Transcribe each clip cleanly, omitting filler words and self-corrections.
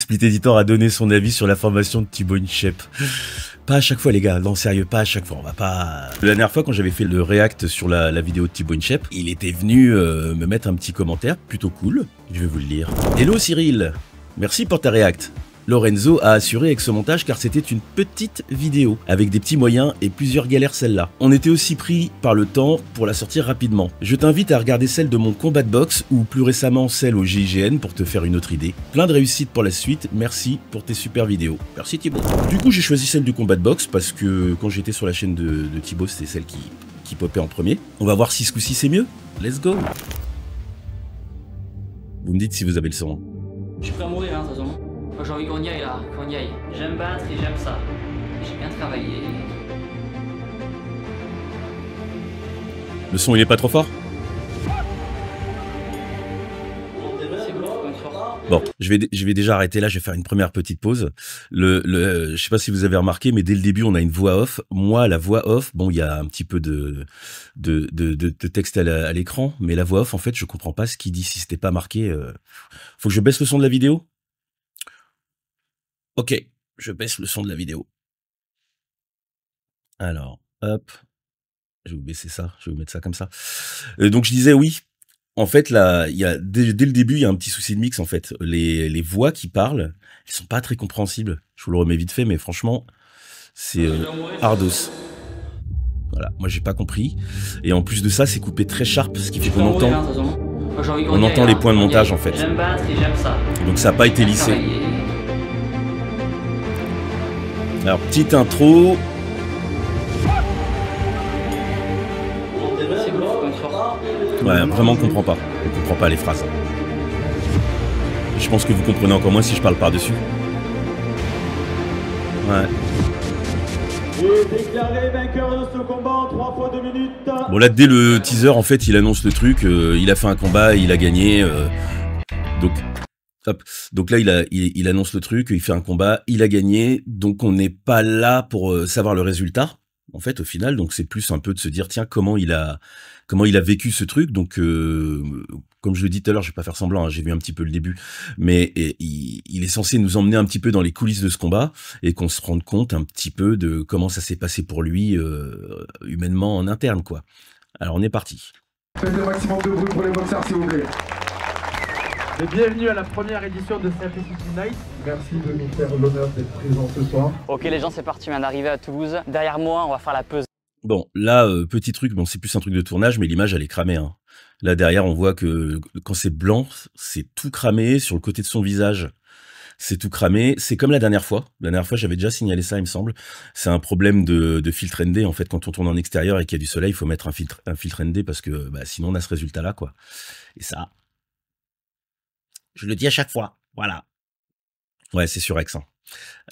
Split Editor a donné son avis sur la formation de Thibaut Inchep. Pas à chaque fois les gars, non sérieux, pas à chaque fois, on va pas... La dernière fois quand j'avais fait le react sur la vidéo de Thibaut Inchep, il était venu me mettre un petit commentaire plutôt cool, je vais vous le lire. Hello Cyril, merci pour ta react. Lorenzo a assuré avec ce montage car c'était une petite vidéo, avec des petits moyens et plusieurs galères celle-là. On était aussi pris par le temps pour la sortir rapidement. Je t'invite à regarder celle de mon combat de boxe ou plus récemment celle au GIGN pour te faire une autre idée. Plein de réussite pour la suite, merci pour tes super vidéos. Merci Thibaut. Du coup j'ai choisi celle du combat de boxe parce que quand j'étais sur la chaîne de Thibaut c'était celle qui popait en premier. On va voir si ce coup-ci c'est mieux. Let's go. Vous me dites si vous avez le son. Je suis prêt à mourir hein de toute façon. Moi j'ai envie qu'on y aille là, qu'on y aille. J'aime battre et j'aime ça. J'ai bien travaillé. Le son il est pas trop fort? Bon, je vais déjà arrêter là, je vais faire une première petite pause. Je sais pas si vous avez remarqué, mais dès le début, on a une voix off. Moi, la voix off, bon, il y a un petit peu de texte à l'écran, mais la voix off, en fait, je comprends pas ce qu'il dit. Si c'était pas marqué, faut que je baisse le son de la vidéo? Ok, je baisse le son de la vidéo. Alors, hop, je vais vous baisser ça, je vais vous mettre ça comme ça. Donc je disais oui. En fait, là, il y a dès le début, il y a un petit souci de mix. En fait, les voix qui parlent, elles sont pas très compréhensibles. Je vous le remets vite fait, mais franchement, c'est ardos. Voilà, moi j'ai pas compris. Et en plus de ça, c'est coupé très sharp, ce qui fait qu'on entend les points de montage en fait. J'aime battre et j'aime ça. Donc ça n'a pas été lissé. Alors petite intro. Ouais, vraiment on comprend pas. On comprend pas les phrases. Je pense que vous comprenez encore moins si je parle par-dessus. Ouais. Déclaré vainqueur de ce combat en 3 fois 2 minutes. Bon là dès le teaser en fait il annonce le truc, il a fait un combat, il a gagné. Donc hop. Donc là il annonce le truc, il fait un combat, il a gagné. Donc on n'est pas là pour savoir le résultat. En fait, au final, donc c'est plus un peu de se dire tiens comment il a vécu ce truc. Donc comme je le dis tout à l'heure, je vais pas faire semblant, hein, j'ai vu un petit peu le début, mais il est censé nous emmener un petit peu dans les coulisses de ce combat et qu'on se rende compte un petit peu de comment ça s'est passé pour lui humainement en interne quoi. Alors on est parti. Faites le maximum de bruit pour les boxeurs s'il vous plaît. Et bienvenue à la première édition de Simplicity Night. Merci de nous faire l'honneur d'être présents ce soir. Ok les gens c'est parti, on vient d'arriver à Toulouse. Derrière moi on va faire la pesée. Bon là petit truc, bon c'est plus un truc de tournage mais l'image elle est cramée hein. Là derrière on voit que quand c'est blanc c'est tout cramé sur le côté de son visage. C'est tout cramé, c'est comme la dernière fois. La dernière fois, j'avais déjà signalé ça, il me semble. C'est un problème de filtre ND. En fait, quand on tourne en extérieur et qu'il y a du soleil, il faut mettre un filtre ND parce que bah, sinon on a ce résultat-là, quoi. Et ça, je le dis à chaque fois. Voilà. Ouais, c'est sur X. Hein.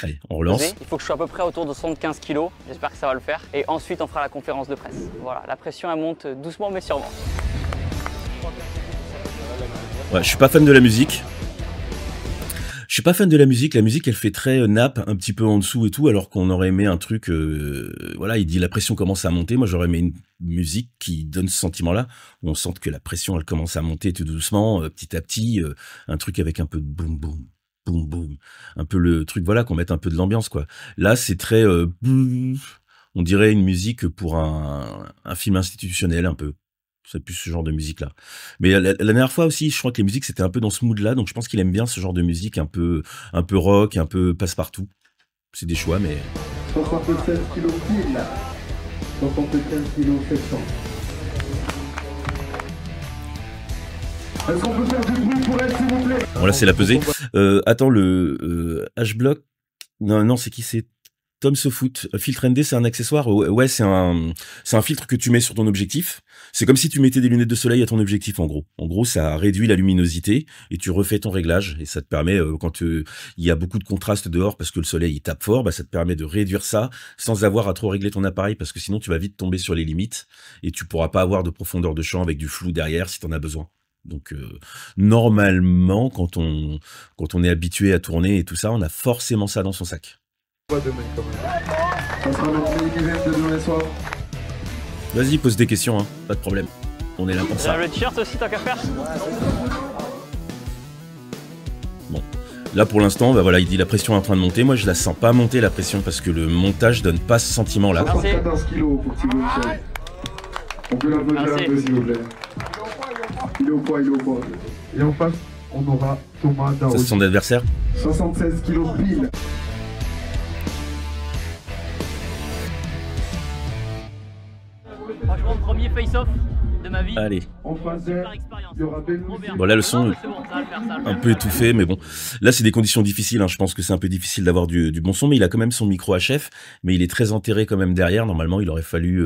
Allez, on relance. Il faut que je sois à peu près autour de 75 kg. J'espère que ça va le faire. Et ensuite, on fera la conférence de presse. Voilà, la pression, elle monte doucement mais sûrement. Ouais, je suis pas fan de la musique. Je suis pas fan de la musique elle fait très nappe, un petit peu en dessous et tout, alors qu'on aurait aimé un truc, voilà, il dit la pression commence à monter, moi j'aurais aimé une musique qui donne ce sentiment-là, où on sent que la pression elle commence à monter tout doucement, petit à petit, un truc avec un peu de boum boum, boum boum, un peu le truc, voilà, qu'on mette un peu de l'ambiance, quoi. Là c'est très, on dirait une musique pour un film institutionnel un peu. C'est plus ce genre de musique là. Mais la dernière fois aussi, je crois que les musiques c'était un peu dans ce mood là, donc je pense qu'il aime bien ce genre de musique un peu rock, un peu passe-partout. C'est des choix, mais 76 kg pile. 75 kg 700. Est-ce qu'on peut faire du bruit pour elle s'il vous plaît? bon là c'est la pesée. Attends le H-Block. Non c'est qui c'est? Tom SoFoot, filtre ND c'est un accessoire, ouais c'est un filtre que tu mets sur ton objectif, c'est comme si tu mettais des lunettes de soleil à ton objectif en gros ça réduit la luminosité et tu refais ton réglage et ça te permet quand il y a beaucoup de contraste dehors parce que le soleil il tape fort, bah ça te permet de réduire ça sans avoir à trop régler ton appareil parce que sinon tu vas vite tomber sur les limites et tu pourras pas avoir de profondeur de champ avec du flou derrière si t'en as besoin. Donc normalement quand on est habitué à tourner et tout ça, on a forcément ça dans son sac. Pas demain quand même. Ça sera notre main event de demain soir. Vas-y, pose des questions, hein. Pas de problème. On est là pour ça. Le t-shirt aussi, tant qu'à faire. Bon. Là pour l'instant, bah voilà, il dit la pression est en train de monter. Moi je la sens pas monter la pression parce que le montage donne pas ce sentiment là. 14 kilos pour Thibaut Inchep. On peut l'applaudir un peu s'il vous plaît. Il est au poids, il est au poids. Et en face, on aura Thomas Ça Daoudi. c'est son adversaire. 76 kilos pile. Franchement, premier face-off de ma vie. Allez. En face d'elle, il y aura Benoît. Bon là le son C'est bon, ça va le faire, ça va le un faire. peu étouffé, mais bon. Là c'est des conditions difficiles, hein. Je pense que c'est un peu difficile d'avoir du bon son, mais il a quand même son micro HF, mais il est très enterré quand même derrière. Normalement il aurait fallu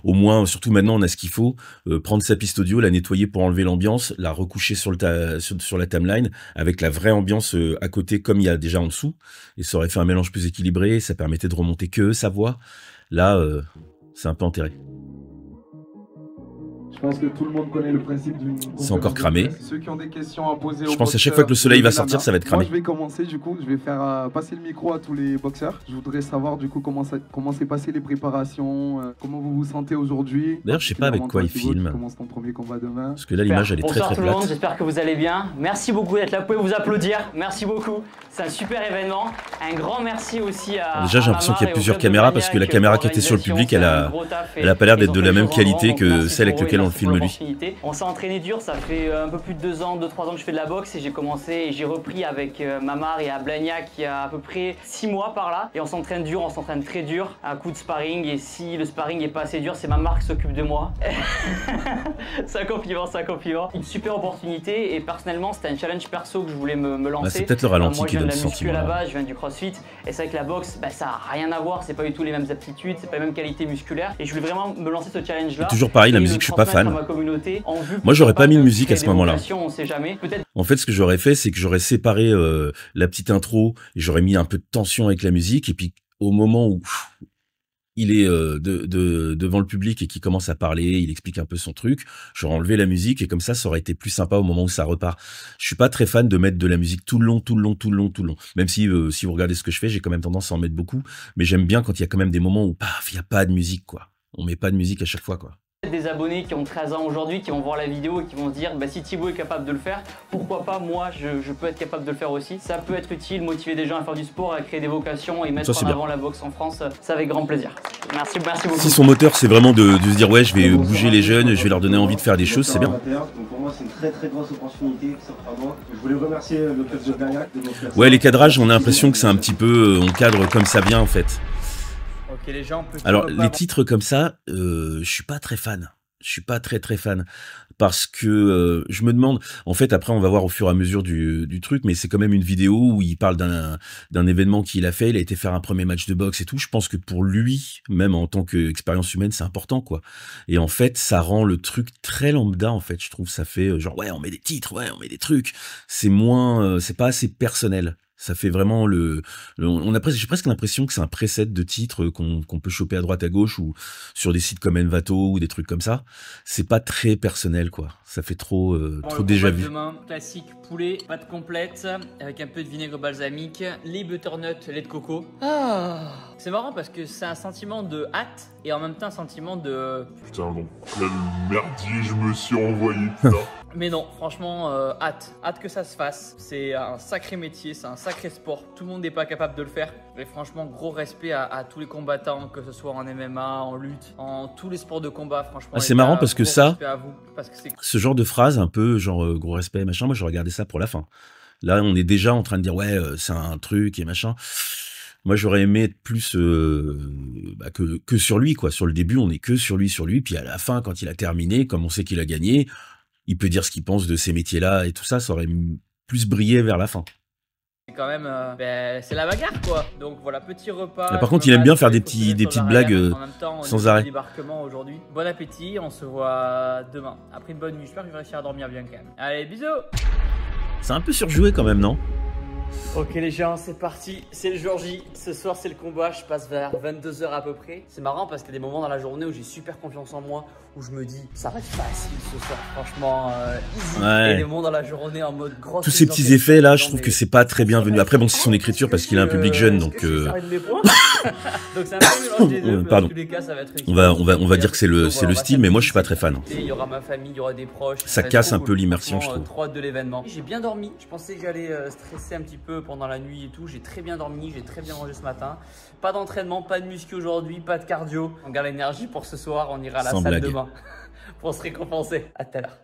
au moins, surtout maintenant on a ce qu'il faut, prendre sa piste audio, la nettoyer pour enlever l'ambiance, la recoucher sur la timeline, avec la vraie ambiance à côté comme il y a déjà en dessous, et ça aurait fait un mélange plus équilibré, ça permettait de remonter que sa voix. Là c'est un peu enterré. Je pense que tout le monde connaît le principe d'une. C'est encore cramé. Ceux qui ont des questions à poser Je pense à chaque fois que le soleil va sortir, ça va être cramé. Moi, je vais commencer du coup, je vais faire passer le micro à tous les boxeurs. Je voudrais savoir du coup comment s'est passé les préparations, comment vous vous sentez aujourd'hui. D'ailleurs, je sais pas avec quoi il filme. Commence ton premier combat demain. Parce que là l'image elle est très Bonsoir très tout le monde, plate. j'espère que vous allez bien. Merci beaucoup d'être là, vous pouvez vous applaudir. Merci beaucoup, c'est un super événement. Un grand merci aussi à Déjà j'ai l'impression qu'il y a plusieurs caméras parce que la caméra qui était sur le public elle a pas l'air d'être de la même qualité que celle avec laquelle on le filme lui. On s'est entraîné dur, ça fait un peu plus de 2 ans, 2-3 ans que je fais de la boxe et j'ai commencé et j'ai repris avec Mamar et Blagnac il y a à peu près 6 mois par là. Et on s'entraîne dur, on s'entraîne très dur, à coup de sparring, et si le sparring est pas assez dur, c'est Mamar qui s'occupe de moi. C'est un compliment, c'est un compliment. Une super opportunité et personnellement c'était un challenge perso que je voulais me lancer. Bah, c'est peut-être le ralenti Moi, qui donne ce je viens de la muscu sentiment. à la base, je viens du crossfit et c'est vrai que la boxe, bah, ça a rien à voir, c'est pas du tout les mêmes aptitudes, c'est pas les mêmes qualités musculaires et je voulais vraiment me lancer ce challenge là. Toujours pareil, la musique je suis pas fan. Moi, j'aurais pas mis de musique à ce moment-là. On sait jamais. En fait, ce que j'aurais fait, c'est que j'aurais séparé la petite intro et j'aurais mis un peu de tension avec la musique. Et puis, au moment où il est devant le public et qu'il commence à parler, il explique un peu son truc, j'aurais enlevé la musique et comme ça aurait été plus sympa au moment où ça repart. Je suis pas très fan de mettre de la musique tout le long. Même si vous regardez ce que je fais, j'ai quand même tendance à en mettre beaucoup. Mais j'aime bien quand il y a quand même des moments où paf, il y a pas de musique, quoi. On met pas de musique à chaque fois, quoi. Des abonnés qui ont 13 ans aujourd'hui, qui vont voir la vidéo et qui vont se dire bah, si Thibaut est capable de le faire, pourquoi pas moi je peux être capable de le faire aussi. Ça peut être utile, motiver des gens à faire du sport, à créer des vocations et mettre en avant la boxe en France, c'est avec grand plaisir. Merci beaucoup. Si son moteur c'est vraiment de se dire ouais je vais bouger les jeunes, je vais leur donner envie de faire des choses, c'est bien. Donc pour moi c'est une très grosse opportunité, sincèrement. Je voulais remercier le club de Blagnac de notre personne. Ouais, les cadrages, on a l'impression que c'est un petit peu, on cadre comme ça vient en fait. Ok les gens, alors les titres comme ça, je suis pas très fan. Je suis pas très fan parce que je me demande, en fait après on va voir au fur et à mesure du truc, mais c'est quand même une vidéo où il parle d'un événement qu'il a fait, il a été faire un premier match de boxe et tout. Je pense que pour lui, même en tant qu'expérience humaine, c'est important quoi. Et en fait ça rend le truc très lambda en fait. Je trouve ça fait genre ouais on met des titres, ouais on met des trucs. C'est moins, c'est pas assez personnel. Ça fait vraiment j'ai presque l'impression que c'est un preset de titres qu'on peut choper à droite à gauche ou sur des sites comme Envato ou des trucs comme ça. C'est pas très personnel quoi. Ça fait trop déjà vu. Demain, classique poulet, pâte complète avec un peu de vinaigre balsamique, les butternut, lait de coco. Ah, c'est marrant parce que c'est un sentiment de hâte et en même temps un sentiment de putain donc quel merdier je me suis envoyé putain. Mais non, franchement, hâte que ça se fasse. C'est un sacré métier, c'est un sacré sport. Tout le monde n'est pas capable de le faire. Et franchement, gros respect à tous les combattants, que ce soit en MMA, en lutte, en tous les sports de combat. Franchement, c'est marrant parce que ça, parce que ce genre de phrase un peu genre gros respect machin, moi je regardais ça pour la fin. Là, on est déjà en train de dire ouais, c'est un truc et machin. Moi, j'aurais aimé être plus que sur lui quoi. Sur le début, on est que sur lui. Puis à la fin, quand il a terminé, comme on sait qu'il a gagné, il peut dire ce qu'il pense de ces métiers-là et tout ça, ça aurait plus brillé vers la fin. C'est quand même, c'est la bagarre quoi. Donc voilà, petit repas. Là, par contre, il aime bien faire des petites blagues sans arrêt. Débarquement aujourd'hui. Bon appétit, on se voit demain. Après une bonne nuit, j'espère que je vais réussir à dormir bien quand même. Allez, bisous. C'est un peu surjoué quand même, non? Ok les gens, c'est parti, c'est le jour J. Ce soir c'est le combat, je passe vers 22 h à peu près. C'est marrant parce qu'il y a des moments dans la journée où j'ai super confiance en moi, où je me dis ça va être facile ce soir, franchement easy. Ouais. Et des moments dans la journée en mode grosse. Tous ces petits effets là, je trouve que c'est pas très bienvenu. Après bon, c'est son écriture parce qu'il a un public jeune donc Donc c'est un peu un mélange des deux. Pardon. Dans tous les cas, ça va être On va dire que c'est le style, mais moi je suis pas très fan. Il y aura ma famille, il y aura des proches. Ça casse un peu l'immersion, je trouve. Trop hâte de l'événement. J'ai bien dormi. Je pensais que j'allais stresser un petit peu pendant la nuit et tout. J'ai très bien dormi, j'ai très bien mangé ce matin. Pas d'entraînement, pas de muscu aujourd'hui, pas de cardio. On garde l'énergie pour ce soir. On ira à la salle demain pour se récompenser. À tout à l'heure.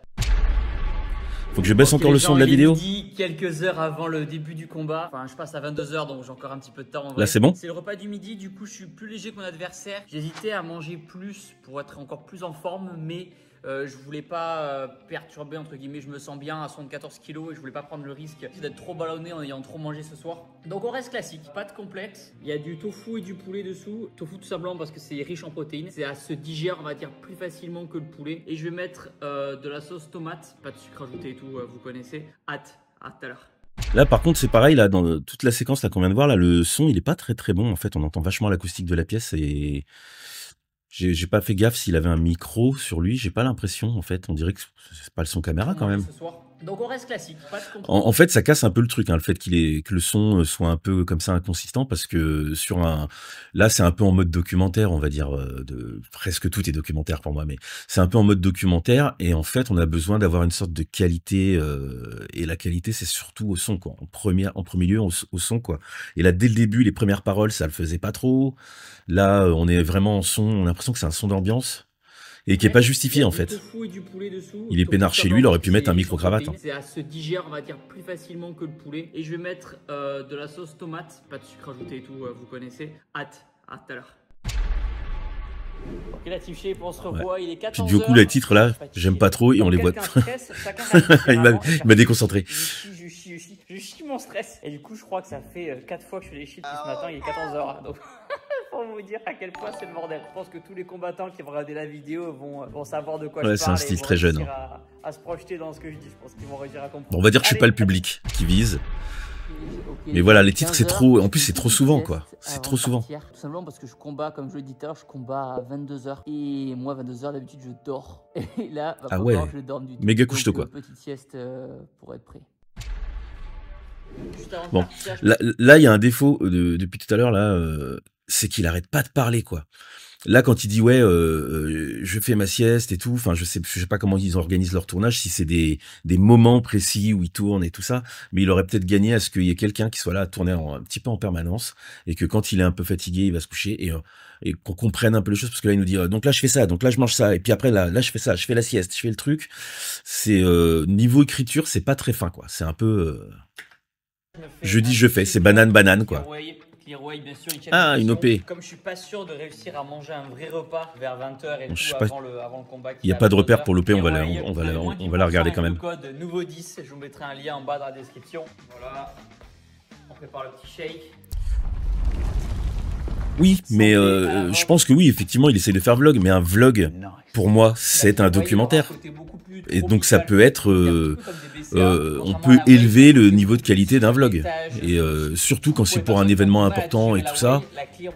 Faut que je baisse encore le son de la vidéo. Midi, quelques heures avant le début du combat. Enfin, je passe à 22 h, donc j'ai encore un petit peu de temps. En vrai. Là, c'est bon. C'est le repas du midi. Du coup, je suis plus léger que mon adversaire. J'hésitais à manger plus pour être encore plus en forme, mais je voulais pas perturber, entre guillemets. Je me sens bien à 74 kg et je voulais pas prendre le risque d'être trop ballonné en ayant trop mangé ce soir. Donc on reste classique, pas de complexe. Il y a du tofu et du poulet dessous. Tofu tout simplement parce que c'est riche en protéines. Ça se digère, on va dire, plus facilement que le poulet. Et je vais mettre de la sauce tomate, pas de sucre ajouté et tout, vous connaissez. Hâte, à tout à l'heure. Là, par contre, c'est pareil, là, dans toute la séquence là qu'on vient de voir, là, le son, il est pas très très bon. En fait, on entend vachement l'acoustique de la pièce et j'ai pas fait gaffe s'il avait un micro sur lui. J'ai pas l'impression, en fait. On dirait que c'est pas le son caméra quand même. Donc on reste classique, pas de complexe. En fait, ça casse un peu le truc, hein, le fait que le son soit un peu comme ça inconsistant, parce que là, c'est un peu en mode documentaire, on va dire, presque tout est documentaire pour moi, mais c'est un peu en mode documentaire, et en fait, on a besoin d'avoir une sorte de qualité, et la qualité, c'est surtout au son, quoi. En premier lieu, au son, quoi. Et là, dès le début, les premières paroles, ça le faisait pas trop. Là, on est vraiment en son, on a l'impression que c'est un son d'ambiance. Et qui est pas justifié en fait. Il est peinard chez lui, il aurait pu mettre un micro-cravate. Hein. Ça se digère, on va dire, plus facilement que le poulet. Et je vais mettre de la sauce tomate, pas de sucre ajouté et tout, vous connaissez. Hâte, à tout à l'heure. Ok la team Shape, on se revoit, il est 14 h. Puis du coup, les titres là, j'aime pas trop et on les voit. Il m'a déconcentré. Je chie mon stress. Et du coup, je crois que ça fait 4 fois que je fais les chiffres ce matin, il est 14 h. Donc... pour vous dire à quel point c'est le bordel. Je pense que tous les combattants qui vont regarder la vidéo vont savoir de quoi je parle. C'est un style très jeune. À se projeter dans ce que je dis. Je pense qu'ils vont réussir à comprendre. Bon, on va dire que je suis pas le public qui vise. Okay, mais voilà, les titres c'est trop. En plus, c'est trop souvent quoi. C'est trop souvent. Tout simplement parce que je combat, comme je le dis tout à l'heure, je combat à 22 h. Et moi, 22 h d'habitude, je dors. Et là, ah ouais. Je dors du tout. Méga couche-tôt quoi. Petite sieste pour être prêt. Bon, là, il y a un défaut depuis tout à l'heure là. C'est qu'il arrête pas de parler quoi. Là quand il dit ouais je fais ma sieste et tout, enfin je sais pas comment ils organisent leur tournage, si c'est des moments précis où ils tournent et tout ça, mais il aurait peut-être gagné à ce qu'il y ait quelqu'un qui soit là à tourner un petit peu en permanence et que quand il est un peu fatigué il va se coucher et qu'on comprenne un peu les choses, parce que là il nous dit donc là je fais ça, donc là je mange ça et puis après là je fais ça, je fais la sieste, je fais le truc. C'est niveau écriture c'est pas très fin quoi, c'est un peu je dis je fais, c'est banane quoi. Bien sûr, une OP. Comme je suis pas sûr de réussir à manger un vrai repas vers 20 h et tout avant le combat. Il n'y a pas de repère pour l'OP, on va la regarder quand même. Le code nouveau 10, je vous mettrai un lien en bas dans la description. Voilà. On prépare le petit shake. Oui, mais je pense que oui, effectivement, il essaie de faire vlog, mais un vlog, pour moi, c'est un documentaire. Et donc ça peut être, on peut élever le niveau de qualité d'un vlog. Et surtout quand c'est pour un événement important et tout ça. Il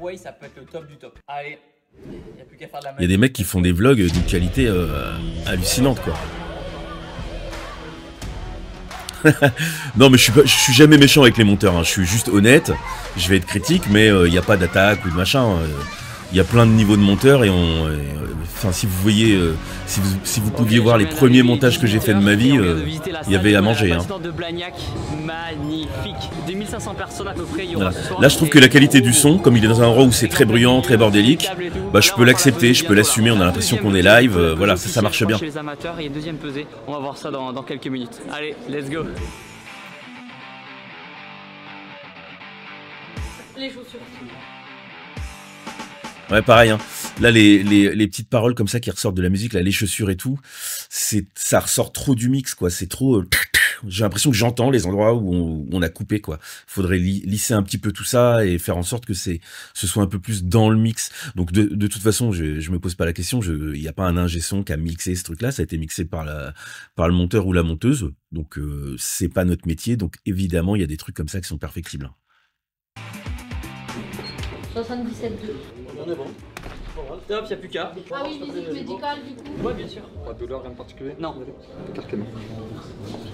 y a des mecs qui font des vlogs d'une qualité hallucinante, quoi. Non mais je suis jamais méchant avec les monteurs, hein. Je suis juste honnête, je vais être critique, mais il n'y a pas d'attaque ou de machin. Il y a plein de niveaux de monteurs et enfin si vous voyez, si vous pouviez voir les premiers montages que j'ai fait de ma vie, il y avait à manger. Hein. Magnifique. 2500 personnes à peu près. Voilà. Là je trouve que la qualité du son, comme il est dans un endroit où c'est très bruyant, très bordélique, bah je peux l'accepter, je peux l'assumer, on a l'impression qu'on est live, voilà, ça marche bien. Chez les amateurs, il y a une deuxième pesée, on va voir ça dans quelques minutes. Allez, let's go. Les chaussures. Ouais, pareil, hein. Là, les petites paroles comme ça qui ressortent de la musique, là, les chaussures et tout, ça ressort trop du mix, quoi. C'est trop, j'ai l'impression que j'entends les endroits où on a coupé, quoi. Faudrait lisser un petit peu tout ça et faire en sorte que ce soit un peu plus dans le mix. Donc, de toute façon, je me pose pas la question, il y a pas un ingé son qui a mixé ce truc-là, ça a été mixé par le monteur ou la monteuse. Donc, c'est pas notre métier. Donc, évidemment, il y a des trucs comme ça qui sont perfectibles. 77,2. On est bon. Top, y'a plus qu'à. Ah oui, visite médicale du coup. Ouais, bien sûr. Pas de douleur, rien de particulier? Non. Écarté, non.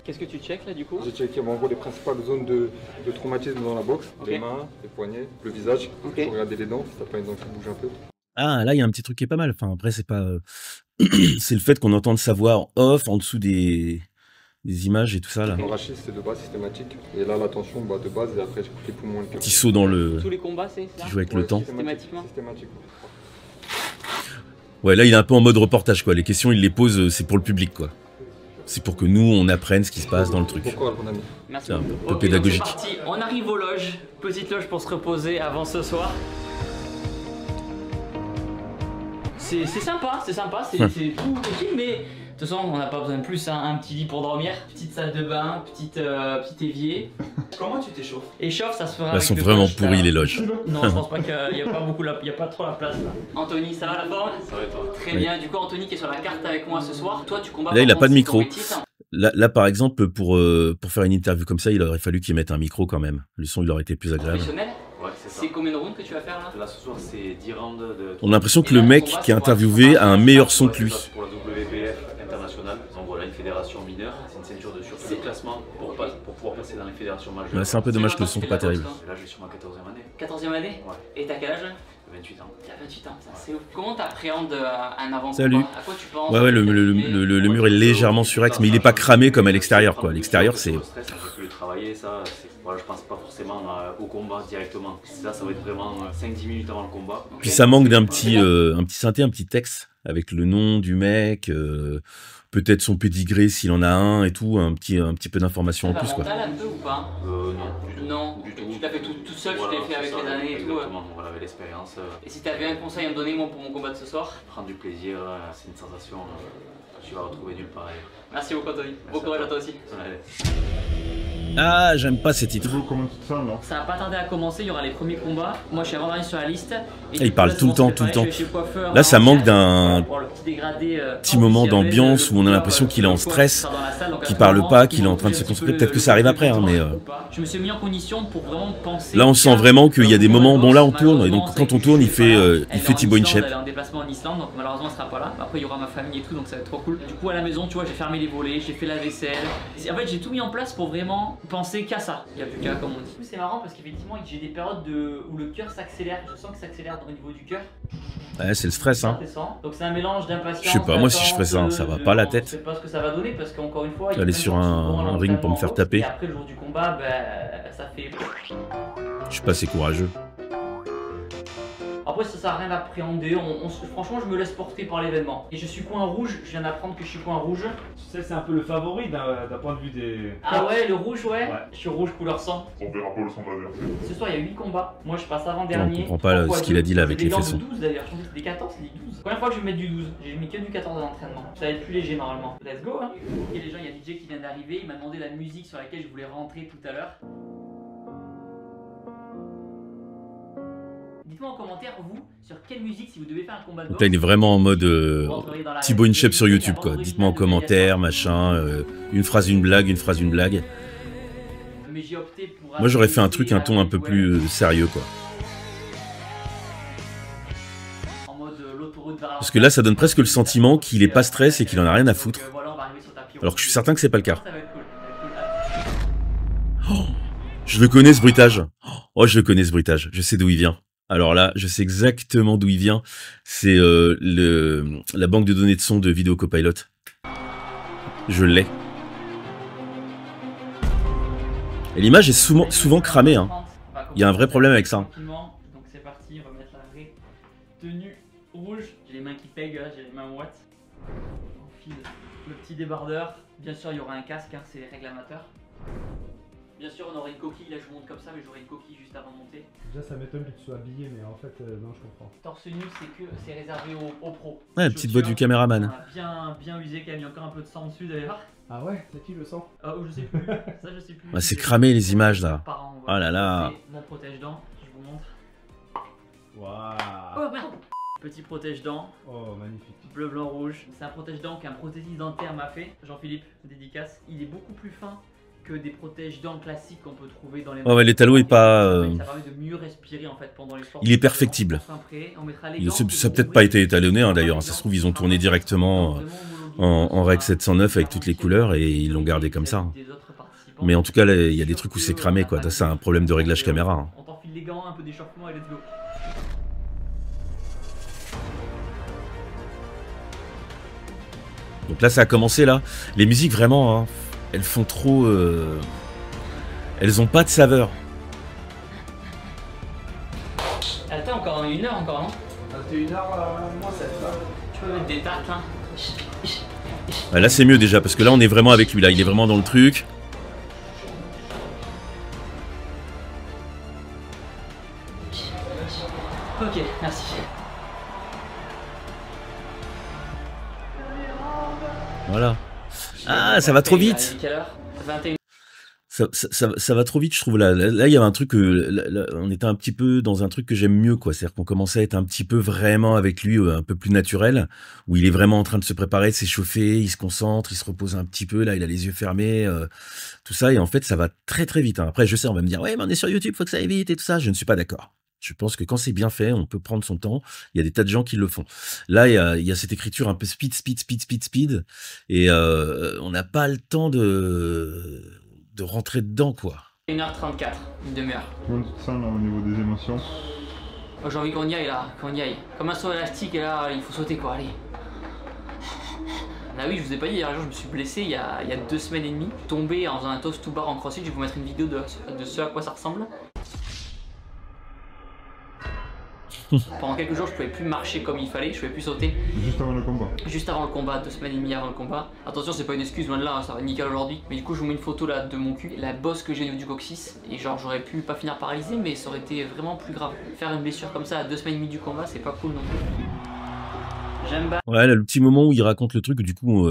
Qu'est-ce que tu checkes là du coup? J'ai checké en gros les principales zones de traumatisme dans la boxe. Ok. Les mains, les poignets, le visage. Ok. Il faut regarder les dents, si t'as pas une dent qui bouge un peu. Ah, là, il y a un petit truc qui est pas mal. Enfin, après, c'est pas... c'est le fait qu'on entende sa voix en off, en dessous des images et tout ça, là. L'enrachis, c'est de base systématique. Et là, la tension, bah, de base, et après, j'écoute les poumons et le cœur. Petit saut dans le... Tous les combats, c'est ça? qui joue avec le temps. Systématiquement. Systématique. Ouais, là, il est un peu en mode reportage, quoi. Les questions, il les pose, c'est pour le public, quoi. C'est pour que nous, on apprenne ce qui se passe dans le truc. Pourquoi, mon ami? Merci. C'est un peu Ok, pédagogique. donc c'est parti. On arrive aux loges. Petite loge pour se reposer avant ce soir. C'est sympa, c'est tout petit, mais de toute façon, on n'a pas besoin de plus, hein. Un petit lit pour dormir, petite salle de bain, petit évier. Comment tu t'échauffes? Échauffe, ça se fera. Elles sont vraiment pourries, les loges. Non, je pense pas qu'il y a pas beaucoup, il y a pas trop la place là. Anthony, ça va la forme? Ça va et toi? Très bien. Du coup, Anthony qui est sur la carte avec moi ce soir. Toi, tu combats. Là, il a pas de micro. ton métier, ça? Là, par exemple, pour faire une interview comme ça, il aurait fallu qu'il mette un micro quand même. Le son, il aurait été plus agréable. Professionnel? Ouais, c'est ça. C'est combien de rounds que tu vas faire là? Là, ce soir, c'est 10 rounds de... On a l'impression que le mec qui est interviewé a un meilleur son que lui. C'est pour la WPF internationale. Donc voilà, une fédération mineure. C'est une ceinture de sûreté de classement pour pouvoir passer dans les fédérations majeures. Ouais, c'est un peu dommage que le son soit pas terrible. Là, je suis sur ma 14e année. 14e année? Ouais. Et t'as quel âge? 28 ans. T'as 28 ans, c'est ouf. Comment t'appréhendes un avant-combat? Salut. À quoi tu penses? Ouais, le mur est légèrement surex, mais il est pas cramé comme à l'extérieur, quoi. L'extérieur, c'est... Le stress, je peux le travailler, ça. Voilà, je pense pas forcément au combat directement. Là, ça va être vraiment 5-10 minutes avant le combat. Puis ça manque d'un petit synthé, un petit texte, avec le nom du mec, peut-être son pédigré s'il en a un et tout, un petit peu d'informations en plus, quoi. Mental un peu ou pas? Non, du tout. Non, du tout. Tu l'as fait tout seul, Voilà, tu l'as fait avec ça, les années et tout. Exactement, voilà, avec l'expérience. Et si t'avais un conseil à me donner, moi, pour mon combat de ce soir? Prendre du plaisir, c'est une sensation que tu vas retrouver nulle part ailleurs. Merci beaucoup, Anthony. Bon courage à toi aussi. Allez. Ah, j'aime pas ces titres. Ça va pas tarder à commencer, il y aura les premiers combats. Moi, je suis avant-dernier sur la liste. Et il parle tout le temps, tout le temps. Coiffeur, là, ça manque d'un petit moment d'ambiance où on a l'impression qu'il est en stress, qu'il parle pas, qu'il est en train de se concentrer. Peut-être que ça arrive après, hein, mais... Je me suis mis en condition pour vraiment penser... Là, on sent vraiment qu'il y a des moments... Bon, là, on tourne, et donc quand on tourne, il fait Thibaut Inchep. Elle est en déplacement en Islande, donc malheureusement, elle sera pas là. Après, il y aura ma famille et tout, donc ça va être trop cool. Du coup, à la maison, tu vois, j'ai fermé les volets, j'ai fait la vaisselle. En fait, j'ai tout mis en place pour vraiment penser qu'à ça. Il n'y a plus qu'à, comme on dit. C'est marrant parce qu'effectivement, j'ai des périodes où le cœur s'accélère. Je sens que ça s'accélère au niveau du cœur. Ouais, c'est le stress, hein. Donc c'est un mélange d'impatience. Je sais pas, moi si je ferais ça, ça va pas la tête. Je sais pas ce que ça va donner parce qu'encore une fois, aller sur un ring pour me faire taper. Et après le jour du combat, ben, ça fait... Je suis pas assez courageux. Après ça sert à rien d'appréhender, franchement je me laisse porter par l'événement. Et je suis coin rouge, je viens d'apprendre que je suis coin rouge. Tu sais, c'est un peu le favori d'un point de vue des... Ah ouais, le rouge, ouais. Je suis rouge couleur sang. On verra pas le son d'adversaire. Ce soir il y a 8 combats, moi je passe avant-dernier. On comprend pas ce qu'il a dit là avec les fessons. Des 12 d'ailleurs, je pensais que c'était 14, c'est des 12. Première fois que je vais mettre du 12, j'ai mis que du 14 à l'entraînement. Ça va être plus léger normalement. Let's go hein. Et les gens, il y a DJ qui vient d'arriver, il m'a demandé la musique sur laquelle je voulais rentrer tout à l'heure. Dites-moi en commentaire, vous, sur quelle musique, si vous devez faire un combat de boxe. Donc là, il est vraiment en mode Thibaut Inchep sur YouTube, quoi. Dites-moi en commentaire, machin, une phrase, une blague, une phrase, une blague. Mais j'ai opté pour... Moi, j'aurais fait un truc, un ton un peu plus sérieux, quoi. En mode l'autoroute vers la... Parce que là, ça donne presque le sentiment qu'il est pas stress et qu'il en a rien à foutre. Alors que je suis certain que c'est pas le cas. Oh, je le connais ce bruitage. Oh, je le connais ce bruitage. Je sais d'où il vient. Alors là, je sais exactement d'où il vient. C'est la banque de données de son de Video Copilot. Je l'ai. Et l'image est souvent cramée. Hein. Il y a un vrai problème avec ça. Donc c'est parti, remettre la vraie tenue rouge. J'ai les mains qui pèguent, j'ai les mains moites. On file le petit débardeur. Bien sûr, il y aura un casque, hein, c'est les règles amateurs. Bien sûr, on aurait une coquille, là je monte comme ça, mais j'aurai une coquille juste avant de monter. Déjà, ça m'étonne que tu sois habillé, mais en fait, non, je comprends. Torse nu, c'est réservé aux pros. Ouais, la petite voix du caméraman. Bien usé, quand même, il y a encore un peu de sang dessus d'ailleurs. Ah ouais, c'est qui le sang? Oh, je sais plus, ça je sais plus. Ouais, c'est cramé les images là. Oh là là. Mon protège-dents, je vous montre. Waouh. Oh merde. Petit protège-dents. Oh, magnifique. Bleu, blanc, rouge. C'est un protège-dents qu'un prothésiste dentaire m'a fait. Jean-Philippe, dédicace. Il est beaucoup plus fin que des protège-dents classiques qu'on peut trouver dans les... Ouais, l'étalo est pas... Ça permet de mieux respirer en fait pendant les sports. Il est perfectible. Ça n'a peut-être pas été étalonné hein, d'ailleurs. Ça se trouve, ils ont tourné directement en Rec 709 avec toutes les couleurs et ils l'ont gardé comme ça. Mais en tout cas, il y a des trucs où c'est cramé, quoi. C'est un problème de réglage caméra. Hein. On t'enfile les gants, un peu d'échauffement et let's go. Donc là, ça a commencé, là. Les musiques, vraiment, hein, elles font trop... Elles ont pas de saveur. Attends, encore 1 heure, encore, non? 21h, moins 7, là. Tu peux mettre des tartes, là. Ouais, là, c'est mieux, déjà, parce que là, on est vraiment avec lui, là. Il est vraiment dans le truc. Ok, merci. Voilà. Ah, ça va trop vite. Quelle heure? 21. Ça va trop vite, je trouve. Là, il y avait un truc, là, on était un petit peu dans un truc que j'aime mieux, quoi. C'est-à-dire qu'on commençait à être un petit peu vraiment avec lui, un peu plus naturel, où il est vraiment en train de se préparer, de s'échauffer, il se concentre, il se repose un petit peu, là, il a les yeux fermés, tout ça. Et en fait, ça va très très vite. Hein. Après, je sais, on va me dire, ouais, mais on est sur YouTube, faut que ça aille vite et tout ça. Je ne suis pas d'accord. Je pense que quand c'est bien fait, on peut prendre son temps. Il y a des tas de gens qui le font. Là, il y a cette écriture un peu speed. Et on n'a pas le temps de rentrer dedans, quoi. 1h34, une demi-heure. Comment tu te sens là au niveau des émotions? Oh, j'ai envie qu'on y aille là, qu'on y aille. Comme un saut élastique et là, il faut sauter quoi, allez. Ah oui, je vous ai pas dit, hier jour je me suis blessé il y a 2 semaines et demie. Tombé en faisant un toast to bar en crossfit, je vais vous mettre une vidéo de ce à quoi ça ressemble. Pendant quelques jours, je pouvais plus marcher comme il fallait, je pouvais plus sauter. Juste avant le combat. Juste avant le combat, 2 semaines et demie avant le combat. Attention, c'est pas une excuse, loin de là, ça va nickel aujourd'hui. Mais du coup, je vous mets une photo là de mon cul, la bosse que j'ai au niveau du coccyx. Et genre, j'aurais pu pas finir paralysé, mais ça aurait été vraiment plus grave. Faire une blessure comme ça à 2 semaines et demie du combat, c'est pas cool non plus. J'aime pas. Ouais, là, le petit moment où il raconte le truc, du coup,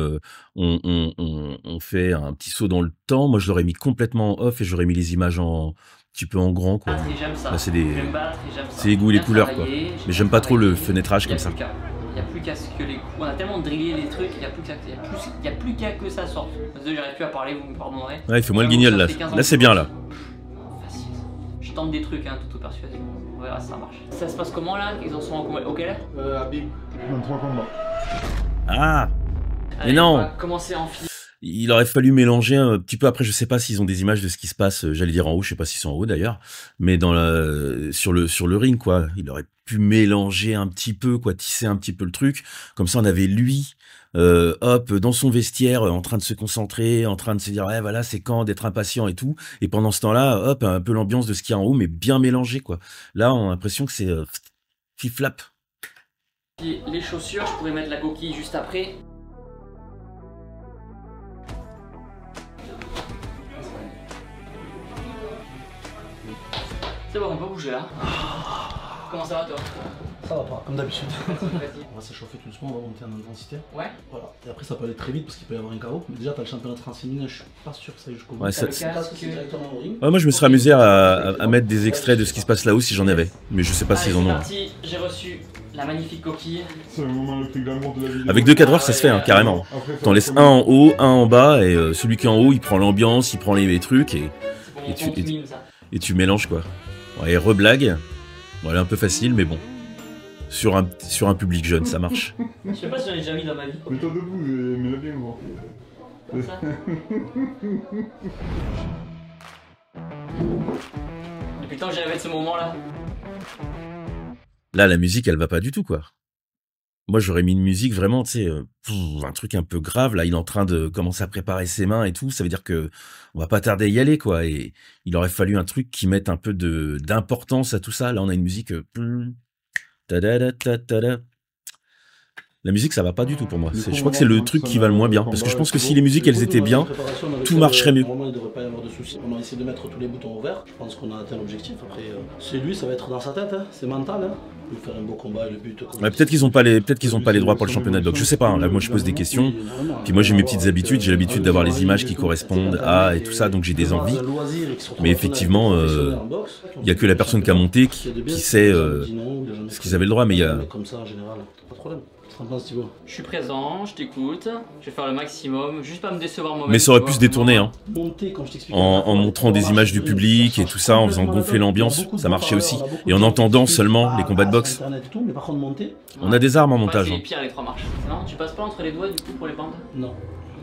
on fait un petit saut dans le temps. Moi, je l'aurais mis complètement off et j'aurais mis les images un petit peu en grand, quoi. Là, c'est les goûts et les couleurs, quoi. Mais j'aime pas trop le fenêtrage comme ça. Il n'y a plus qu'à ce que les coups. On a tellement drillé les trucs, il n'y a plus qu'à que ça sorte. Désolé, j'arrive plus à parler, vous me pardonnerez. Ouais, il fait moins le guignol, là. Là, c'est bien, là. Facile. Je tente des trucs, hein, tout persuadé. On verra si ça marche. Ça se passe comment, là? Ils en sont en combat? Ok, là? Bim. 23 combats. Ah! Allez, mais non! On va commencer à enfiler. Il aurait fallu mélanger un petit peu. Après, je sais pas s'ils ont des images de ce qui se passe. J'allais dire en haut, je sais pas s'ils sont en haut d'ailleurs, mais sur le ring, quoi. Il aurait pu mélanger un petit peu, quoi, tisser un petit peu le truc. Comme ça, on avait lui, dans son vestiaire, en train de se concentrer, en train de se dire, ouais, voilà, c'est quand d'être impatient et tout. Et pendant ce temps-là, hop, un peu l'ambiance de ce qu'il y a en haut, mais bien mélangé, quoi. Là, on a l'impression que c'est fiflap. Les chaussures, je pourrais mettre la coquille juste après. C'est bon, on peut bouger là. Comment ça va toi? Ça va pas, comme d'habitude. On va s'échauffer tout doucement, on va monter en intensité. Ouais. Voilà. Et après ça peut aller très vite parce qu'il peut y avoir un KO. Mais déjà t'as le championnat de France féminin, je suis pas sûr que ça aille jusqu'au bout. Ouais, directement au ring. Ouais, moi je me serais amusé à mettre des extraits de ce qui se passe là-haut si j'en avais. Mais je sais pas s'ils en ont. Parti. J'ai reçu la magnifique coquille. C'est le moment le plus glamour de la vidéo. Avec 2 cadreurs ça se fait, hein, carrément. T'en laisses un en haut, un en bas, et celui qui est en haut il prend l'ambiance, il prend les trucs et tu mélanges, quoi. Ouais, reblague. Bon, elle est un peu facile, mais bon. Sur un public jeune, ça marche. Je sais pas si j'en ai déjà mis dans ma vie. Mets-toi debout, mets-la bien, gros. Comme ça. Depuis le temps que j'ai rêvé de ce moment-là. Là, la musique, elle va pas du tout, quoi. Moi, j'aurais mis une musique vraiment, tu sais, un truc un peu grave. Là, il est en train de commencer à préparer ses mains et tout. Ça veut dire que on va pas tarder à y aller, quoi. Et il aurait fallu un truc qui mette un peu d'importance à tout ça. Là, on a une musique. La musique, ça va pas du tout pour moi. Je crois que c'est le truc qui va le moins bien. Parce que je pense que si les musiques, elles étaient bien, tout marcherait mieux. Normalement, il devrait pas y avoir de soucis. On a essayé de mettre tous les boutons ouverts. Je pense qu'on a atteint l'objectif. Après, c'est lui, ça va être dans sa tête. Hein. C'est mental. Hein. Il faut faire un beau combat et le but. Ouais, peut-être qu'ils ont pas les droits pour le championnat de boxe. Je sais pas. Hein. Là, moi, je pose des questions. Puis moi, j'ai mes petites habitudes. J'ai l'habitude d'avoir les images qui correspondent à et tout ça. Donc, j'ai des envies. Mais effectivement, il y a que la personne qui a monté qui sait ce qu'ils avaient le droit. Mais il y a. Comme ça, en général, pas de problème. T'en penses, Thibaut? Je suis présent, je t'écoute, je vais faire le maximum, juste pas me décevoir moi-même. Mais ça aurait pu se détourner, hein. Monter, quand je t'explique. En montrant des images du public et tout ça, en faisant gonfler l'ambiance, ça marchait aussi. Et en entendant seulement les combats de boxe. Mais par contre, monter. On a des armes en montage. C'est Hein. pire les 3 marches. Non, tu passes pas entre les doigts du coup pour les pentes? Non.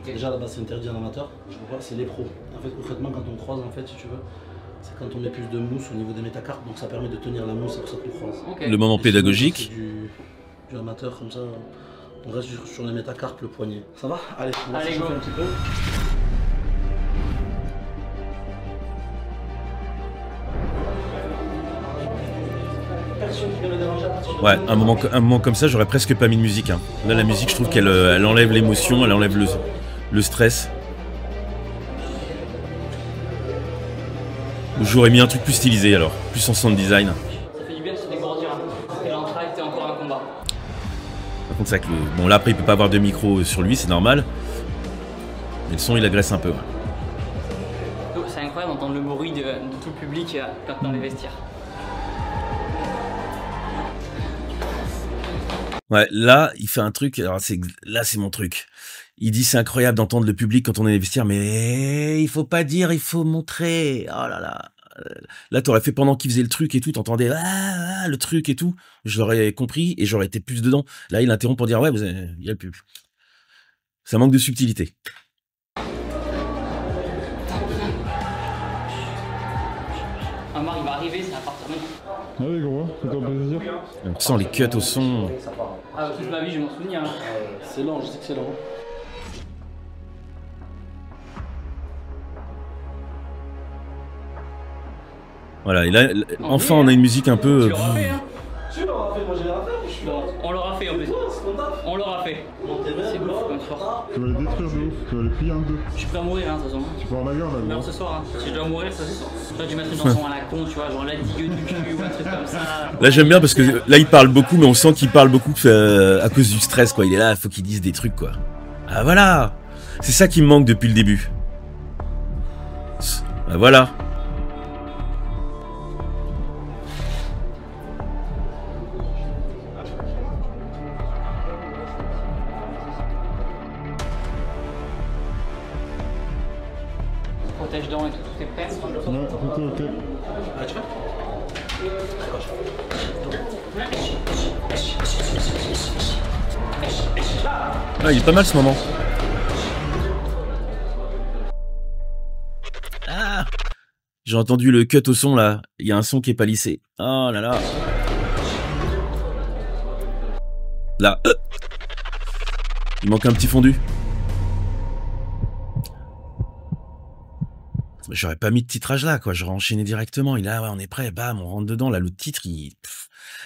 Déjà là-bas c'est interdit en amateur, je vois, c'est les pros. En fait concrètement quand on croise en fait si tu veux, c'est quand on met plus de mousse au niveau des métacarpes, donc ça permet de tenir la mousse, c'est pour ça qu'on croise. Okay. Le moment pédagogique. Du amateur comme ça, on reste sur les métacarpes, le poignet. Ça va? Allez, on va s'échauffer un petit peu. Ouais, un moment comme ça, j'aurais presque pas mis de musique. Hein. Là, la musique, je trouve qu'elle elle enlève l'émotion, elle enlève le stress. J'aurais mis un truc plus stylisé alors, plus en sound design. Ça fait du bien de se dégourdir un peu, parce que l'entracte est encore un combat. Par contre, c'est que bon, là, après, il peut pas avoir de micro sur lui, c'est normal. Mais le son, il agresse un peu. Ouais. C'est incroyable d'entendre le bruit de tout le public quand dans les vestiaires. Ouais, là, il fait un truc, alors là, c'est mon truc. Il dit c'est incroyable d'entendre le public quand on est dans les vestiaires, mais il faut pas dire, il faut montrer. Oh là là. Là, t'aurais fait pendant qu'il faisait le truc et tout, t'entendais le truc et tout. Je l'aurais compris et j'aurais été plus dedans. Là, il interrompt pour dire ouais, il y a le pub. Ça manque de subtilité. Amar, il va arriver, ça va partir maintenant. Ah oui, gros, c'est ton plaisir. On sent les cuts au son. Ah, toute ma vie, je m'en souviens. Hein. C'est lent, je sais que c'est lent. Voilà, et là, enfin, on a une musique un peu. Tu l'auras fait, hein. Tu l'auras fait, moi j'ai la fait, je suis là. On l'aura fait en plus. On l'aura fait. C'est bon, comme fort. Tu vas les détruire de ouf, tu vas les plier en deux. Je suis prêt à mourir, hein, de toute façon. Tu peux en avoir là, Même gros. ce soir, hein. Si je dois mourir, ça se sort. J'aurais dû mettre une chanson à la con, tu vois, genre la digueux du cul ou un truc comme ça. Là, j'aime bien parce que là, il parle beaucoup, mais on sent qu'il parle beaucoup à cause du stress, quoi. Il est là, il faut qu'il dise des trucs, quoi. Ah, voilà! C'est ça qui me manque depuis le début. Ah, voilà. Protège dents et tout est prêt. Ouais, tout est ok. Ah, tu vois? Ah, il est pas mal ce moment. Ah, j'ai entendu le cut au son là. Il y a un son qui est pas lissé. Oh là là. Là. Il manque un petit fondu. J'aurais pas mis de titrage là, quoi. J'aurais enchaîné directement. Il est là, ouais, on est prêt. Bam, on rentre dedans. Là, le titre,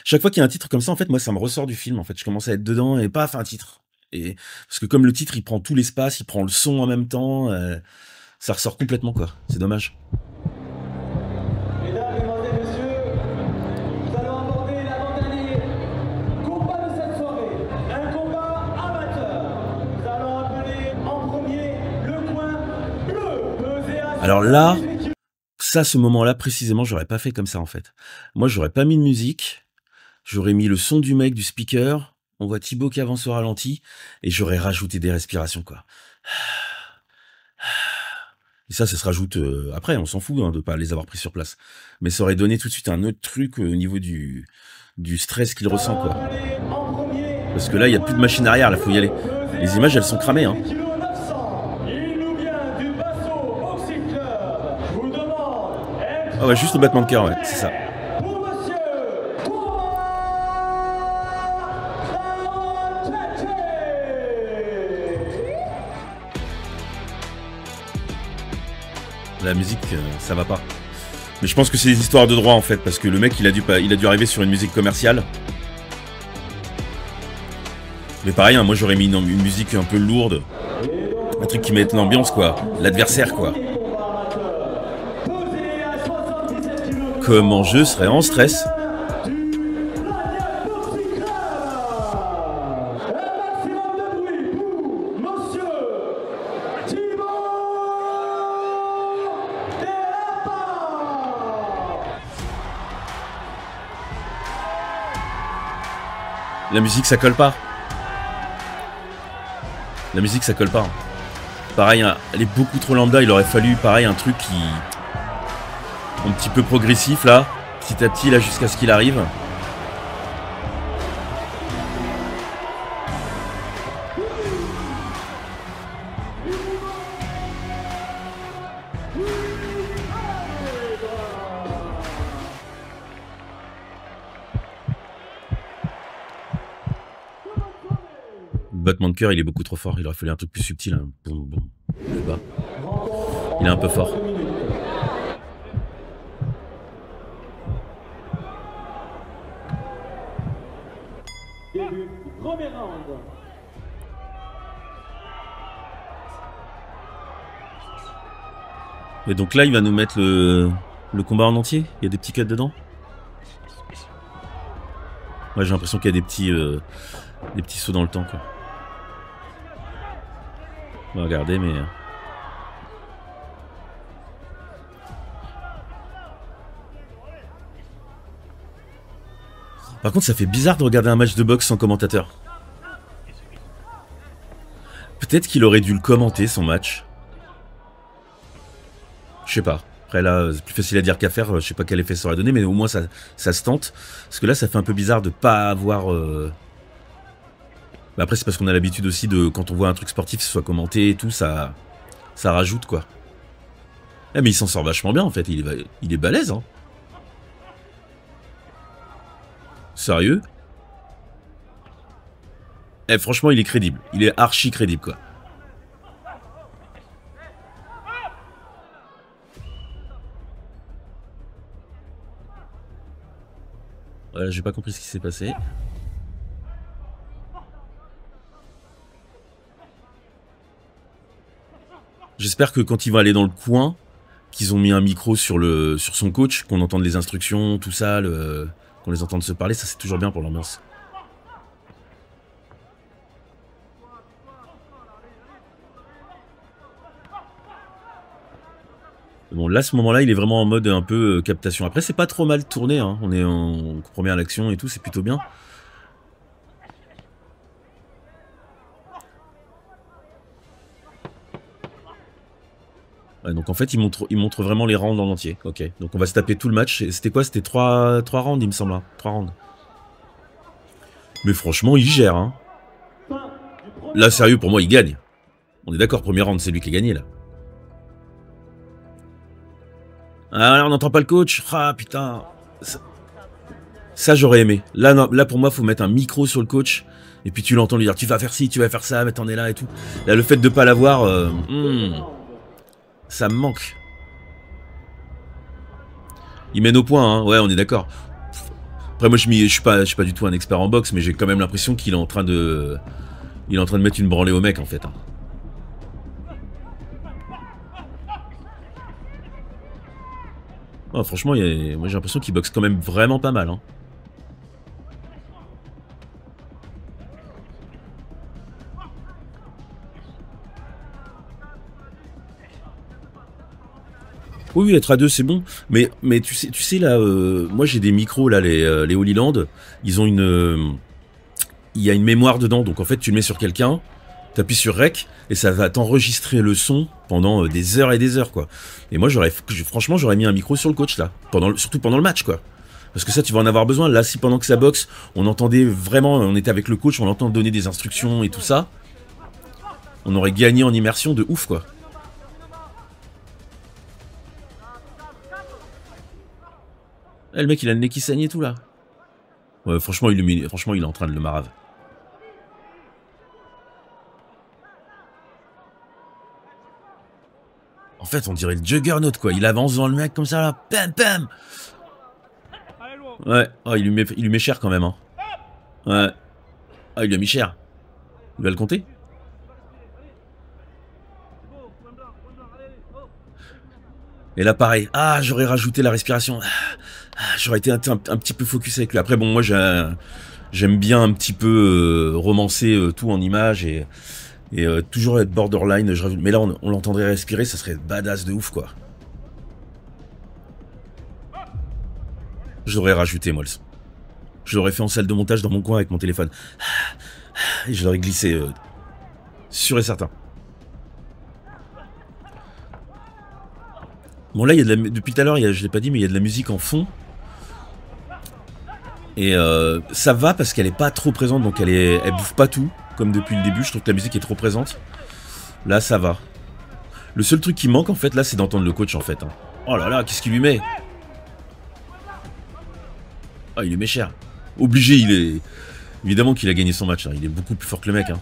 chaque fois qu'il y a un titre comme ça, en fait, moi, ça me ressort du film. En fait, je commence à être dedans et paf, un titre. Et parce que comme le titre, il prend tout l'espace, il prend le son en même temps, ça ressort complètement, quoi. C'est dommage. Mesdames, Mesdemoiselles, Messieurs, nous allons aborder l'avant-dernier combat de cette soirée. Un combat amateur. Nous allons appeler en premier le coin bleu. Pesé à Alors là, ça, ce moment-là, précisément, j'aurais pas fait comme ça, en fait. Moi, j'aurais pas mis de musique. J'aurais mis le son du mec, du speaker. On voit Thibaut qui avance au ralenti. Et j'aurais rajouté des respirations, quoi. Et ça se rajoute après, on s'en fout hein, de pas les avoir pris sur place. Mais ça aurait donné tout de suite un autre truc au niveau du stress qu'il ressent, quoi. Parce que là, il n'y a plus de machine arrière, là, faut y aller. Les images, elles sont cramées, hein. Ah ouais, juste le battement de cœur, ouais, c'est ça. La musique, ça va pas. Mais je pense que c'est des histoires de droit en fait, parce que le mec il a dû arriver sur une musique commerciale. Mais pareil, hein, moi j'aurais mis une musique un peu lourde, un truc qui mette l'ambiance quoi, l'adversaire quoi. Comment je serais en stress. La musique ça colle pas. La musique, ça colle pas. Hein. Pareil, hein, elle est beaucoup trop lambda. Il aurait fallu, pareil, un truc qui... un petit peu progressif, là. Petit à petit, là, jusqu'à ce qu'il arrive. Le battement de cœur, il est beaucoup trop fort. Il aurait fallu un truc plus subtil. Hein. Bon, plus bas. Il est un peu fort. Début, premier round. Et donc là, il va nous mettre le combat en entier. Il y a des petits cuts dedans. Ouais, j'ai l'impression qu'il y a des petits sauts dans le temps, quoi. On va regarder, mais... Par contre, ça fait bizarre de regarder un match de boxe sans commentateur. Peut-être qu'il aurait dû le commenter, son match. Je sais pas. Après là, c'est plus facile à dire qu'à faire. Je sais pas quel effet ça aurait donné, mais au moins ça se tente. Parce que là, ça fait un peu bizarre de pas avoir... Bah après, c'est parce qu'on a l'habitude aussi de... Quand on voit un truc sportif, ce soit commenté et tout, ça rajoute, quoi. Eh, mais il s'en sort vachement bien, en fait. Il est balèze, hein. Sérieux? Eh, franchement, il est crédible. Il est archi crédible, quoi. Voilà, j'ai pas compris ce qui s'est passé. J'espère que quand ils vont aller dans le coin, qu'ils ont mis un micro sur son coach, qu'on entende les instructions, tout ça, qu'on les entende se parler, ça c'est toujours bien pour l'ambiance. Bon, là, à ce moment-là, il est vraiment en mode un peu captation. Après, c'est pas trop mal tourné, hein. On comprend bien l'action et tout, c'est plutôt bien. Ouais, donc en fait, il montre vraiment les rounds en entier. Ok, donc on va se taper tout le match. C'était quoi? C'était 3 rounds, il me semble. Hein. 3 rounds. Mais franchement, il gère. Hein. Là, sérieux, pour moi, il gagne. On est d'accord, premier round, c'est lui qui a gagné, là. Ah, on n'entend pas le coach. Ah, putain. Ça j'aurais aimé. Là, non, là, pour moi, faut mettre un micro sur le coach. Et puis tu l'entends lui dire, tu vas faire ci, tu vas faire ça, mais t'en es là et tout. Là, le fait de pas l'avoir... ça me manque. Il mène au point, hein. Ouais, on est d'accord. Après, moi, je suis pas du tout un expert en boxe, mais j'ai quand même l'impression qu'il est en train de... Il est en train de mettre une branlée au mec, en fait. Hein. Oh, franchement, moi, j'ai l'impression qu'il boxe quand même vraiment pas mal. Hein. Oui, être à deux, c'est bon. Mais tu sais là, moi j'ai des micros là, les Holy Land. Ils ont il y a une mémoire dedans. Donc en fait, tu le mets sur quelqu'un, t'appuies sur Rec et ça va t'enregistrer le son pendant des heures et des heures, quoi. Et moi, franchement, j'aurais mis un micro sur le coach là, surtout pendant le match, quoi. Parce que ça, tu vas en avoir besoin. Là, si pendant que ça boxe, on entendait vraiment, on était avec le coach, on l'entend donner des instructions et tout ça, on aurait gagné en immersion de ouf, quoi. Eh, le mec, il a le nez qui saigne et tout, là. Ouais, franchement, il est en train de le marave. En fait, on dirait le Juggernaut, quoi. Il avance dans le mec comme ça, là. Pam, pam. Ouais. Oh, il lui met cher, quand même, hein. Ouais. Ah, il lui a mis cher. Il va le compter? Et là, pareil. Ah, j'aurais rajouté la respiration. J'aurais été un petit peu focus avec lui. Après, bon, moi, j'aime bien un petit peu romancer tout en images et toujours être borderline. Mais là, on l'entendrait respirer, ça serait badass de ouf, quoi. Je l'aurais rajouté, moi. Je l'aurais fait en salle de montage dans mon coin avec mon téléphone. Et je l'aurais glissé Sûr et certain. Bon là, il y a de la... depuis tout à l'heure, je l'ai pas dit, mais il y a de la musique en fond. Et ça va parce qu'elle est pas trop présente, donc elle bouffe pas tout, comme depuis le début. Je trouve que la musique est trop présente. Là, ça va. Le seul truc qui manque, en fait, là, c'est d'entendre le coach, en fait. Hein. Oh là là, qu'est-ce qu'il lui met? Ah, il lui met cher. Obligé, il est... Évidemment qu'il a gagné son match, hein. Il est beaucoup plus fort que le mec. Hein.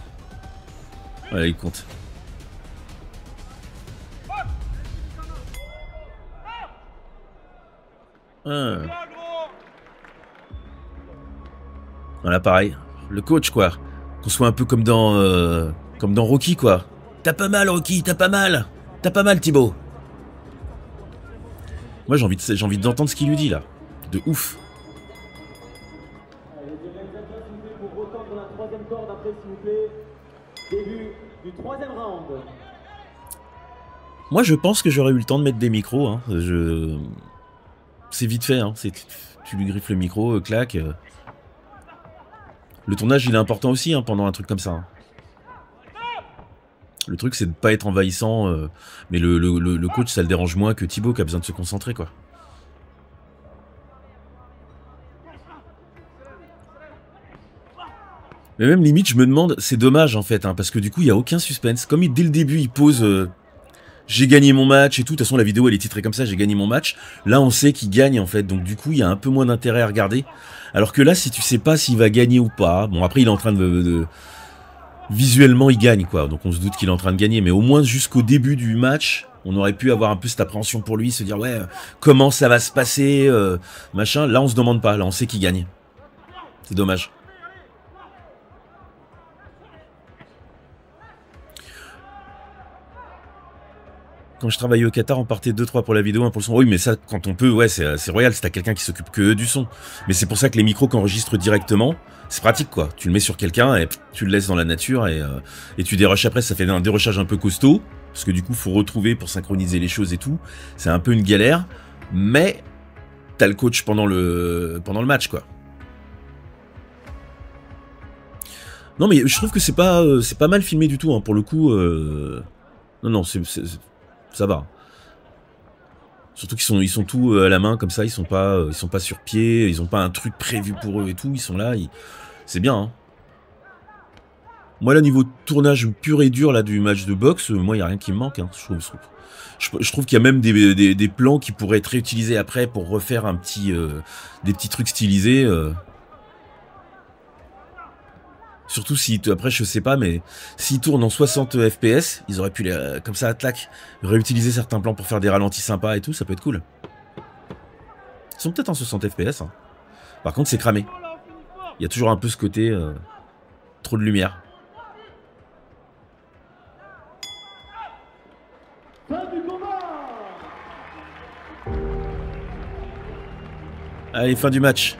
Voilà, il compte. Ah. Voilà, pareil. Le coach, quoi. Qu'on soit un peu comme dans Rocky, quoi. T'as pas mal, Rocky, t'as pas mal. T'as pas mal, Thibaut. Moi, j'ai envie d'entendre ce qu'il lui dit, là. De ouf. Moi, je pense que j'aurais eu le temps de mettre des micros. Hein. C'est vite fait. Hein. Tu lui griffes le micro, clac. Le tournage, il est important aussi hein, pendant un truc comme ça. Hein. Le truc, c'est de pas être envahissant. Mais le coach, ça le dérange moins que Thibaut qui a besoin de se concentrer, quoi. Mais même limite, je me demande, c'est dommage en fait, hein, parce que du coup, il n'y a aucun suspense. Comme dès le début, il pose j'ai gagné mon match et tout. De toute façon, la vidéo, elle est titrée comme ça, j'ai gagné mon match. Là, on sait qu'il gagne en fait, donc du coup, il y a un peu moins d'intérêt à regarder. Alors que là, si tu sais pas s'il va gagner ou pas, bon, après, il est en train de... Visuellement, il gagne, quoi. Donc on se doute qu'il est en train de gagner, mais au moins jusqu'au début du match, on aurait pu avoir un peu cette appréhension pour lui, se dire, ouais, comment ça va se passer, machin. Là, on se demande pas, là, on sait qu'il gagne. C'est dommage. Quand je travaillais au Qatar, on partait 2-3 pour la vidéo, 1 pour le son. Oui, mais ça, quand on peut, ouais, c'est royal, c'est à quelqu'un qui s'occupe que du son. Mais c'est pour ça que les micros qu'on enregistre directement, c'est pratique, quoi. Tu le mets sur quelqu'un et tu le laisses dans la nature et tu dérushes après. Ça fait un dérushage un peu costaud, parce que du coup, faut retrouver pour synchroniser les choses et tout. C'est un peu une galère, mais t'as le coach pendant le match, quoi. Non, mais je trouve que c'est pas mal filmé du tout, hein, pour le coup. Non, ça va. Surtout qu'ils sont tous à la main comme ça, ils sont pas sur pied, ils ont pas un truc prévu pour eux et tout, ils sont là, c'est bien. Hein. Moi là, niveau tournage pur et dur là du match de boxe, moi il y a rien qui me manque. Hein, je trouve qu'il y a même des plans qui pourraient être réutilisés après pour refaire des petits trucs stylisés. Surtout si, après je sais pas, mais s'ils tournent en 60 FPS, ils auraient pu, comme ça, clac, réutiliser certains plans pour faire des ralentis sympas et tout, ça peut être cool. Ils sont peut-être en 60 FPS. Hein. Par contre, c'est cramé. Il y a toujours un peu ce côté, trop de lumière. Allez, fin du match.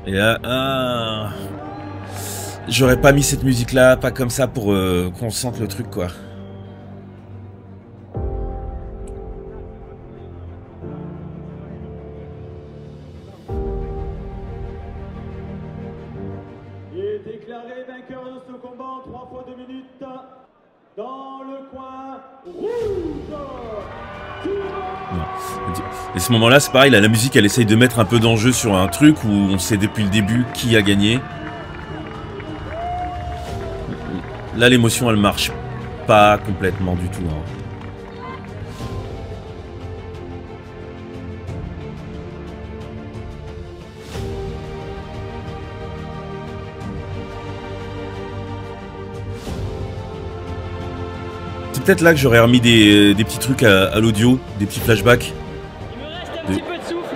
Et là, j'aurais pas mis cette musique là, pas comme ça pour qu'on sente le truc quoi. Il est déclaré vainqueur de ce combat en 3 fois 2 minutes dans le coin rouge. Et ce moment-là, c'est pareil, là, la musique, elle essaye de mettre un peu d'enjeu sur un truc où on sait depuis le début qui a gagné. Là, l'émotion, elle marche pas complètement du tout. Hein. C'est peut-être là que j'aurais remis des petits trucs à l'audio, des petits flashbacks.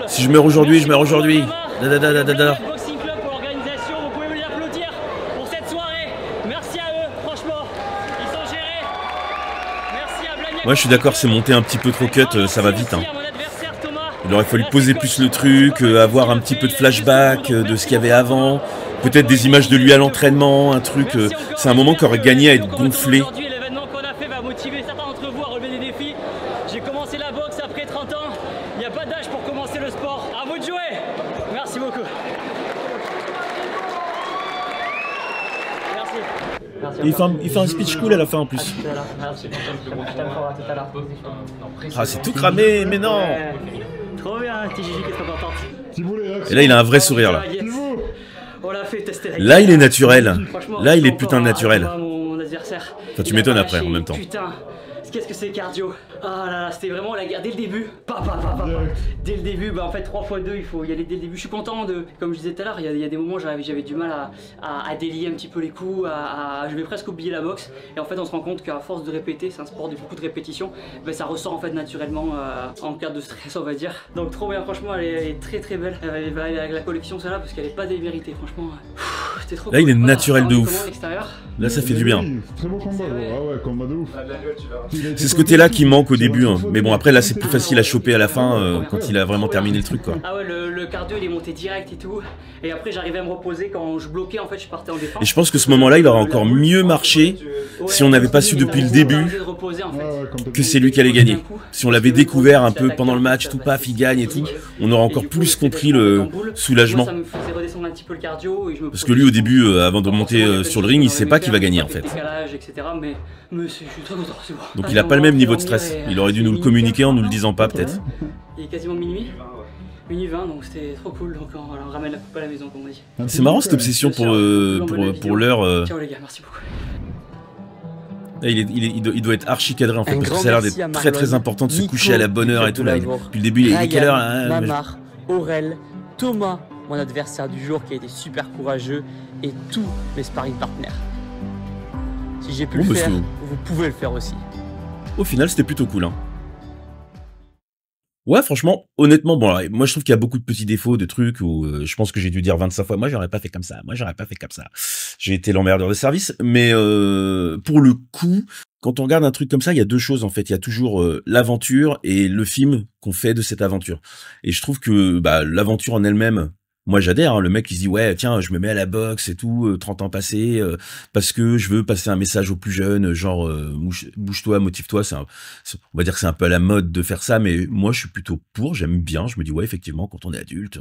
Si je meurs aujourd'hui, je meurs aujourd'hui. Boxing Club pour l'organisation, vous pouvez me les applaudir pour cette soirée. Merci à eux, franchement, ils sont gérés. Merci à Blagnac. Ouais, je suis d'accord, c'est monté un petit peu trop cut, ça va vite. Hein. Il aurait fallu poser plus le truc, avoir un petit peu de flashback de ce qu'il y avait avant, peut-être des images de lui à l'entraînement, un truc. C'est un moment qui aurait gagné à être gonflé. L'événement qu'on a fait va motiver certains d'entre vous à relever des défis. J'ai commencé la boxe après 30 ans. Il n'y a pas d'âge pour commencer le sport. il fait un speech cool à la fin en plus. Ah, c'est tout cramé, mais non. Trop bien, TGG qui est trop contente. Et là, il a un vrai sourire là. On l'a fait tester. Là, il est naturel. Là, il est putain naturel. Mon adversaire. Enfin, tu m'étonnes après en même temps. Putain, qu'est-ce que c'est cardio? Ah là là, c'était vraiment la guerre dès le début. Dès le début, bah en fait 3x2, il faut y aller dès le début. Je suis content de, comme je disais tout à l'heure, il y a des moments j'avais du mal à délier un petit peu les coups, je vais presque oublier la boxe. Et en fait on se rend compte qu'à force de répéter, c'est un sport de beaucoup de répétitions, bah, ça ressort en fait naturellement en cas de stress on va dire. Donc trop bien, franchement elle est très très belle. Elle va aller avec la collection celle-là parce qu'elle est pas déméritée, franchement. C'était trop là cool. il est naturel de ouf. Là ça fait du bien. Très beau combat, ah ouais, combat de ouf. C'est ce côté là qui manque au début, hein. Mais bon après là c'est plus facile à choper à la fin quand il a vraiment terminé le truc quoi. Ah ouais, le cardio il est monté direct et tout, et après j'arrivais à me reposer quand je bloquais en fait, je partais en défense. Et je pense que ce moment là il aurait encore mieux marché si on n'avait pas su depuis le début que c'est lui qui allait gagner. Si on l'avait découvert un peu pendant le match, tout paf il gagne et tout, on aurait encore plus compris le soulagement. Parce que lui au début avant de monter sur le ring il sait pas qu'il va gagner en fait. Donc il a pas le même niveau de stress, il aurait dû nous le communiquer en nous le disant pas peut-être. Il est quasiment minuit 20, donc c'était trop cool, donc on ramène la coupe à la maison comme on dit. C'est marrant cette obsession pour l'heure. Ciao les gars, merci beaucoup. Il doit être archi cadré en fait, parce que ça a l'air d'être très très important de se coucher à la bonne heure et tout là. Depuis le début il est quelle heure là, Mamar, Aurel, Thomas, mon adversaire du jour qui a été super courageux, et tous mes sparring partners. Si j'ai pu le faire, vous pouvez le faire aussi. Au final c'était plutôt cool hein. Ouais, franchement, honnêtement, bon, alors, moi je trouve qu'il y a beaucoup de petits défauts, de trucs où je pense que j'ai dû dire 25 fois, moi j'aurais pas fait comme ça, moi j'aurais pas fait comme ça. J'ai été l'emmerdeur de service, mais pour le coup, quand on regarde un truc comme ça, il y a deux choses en fait. Il y a toujours l'aventure et le film qu'on fait de cette aventure. Et je trouve que bah, l'aventure en elle-même, moi j'adhère, hein, le mec il se dit ouais tiens je me mets à la boxe et tout, 30 ans passés, parce que je veux passer un message aux plus jeunes, genre bouge-toi, motive-toi, on va dire que c'est un peu à la mode de faire ça, mais moi je suis plutôt pour, j'aime bien, je me dis ouais effectivement quand on est adulte,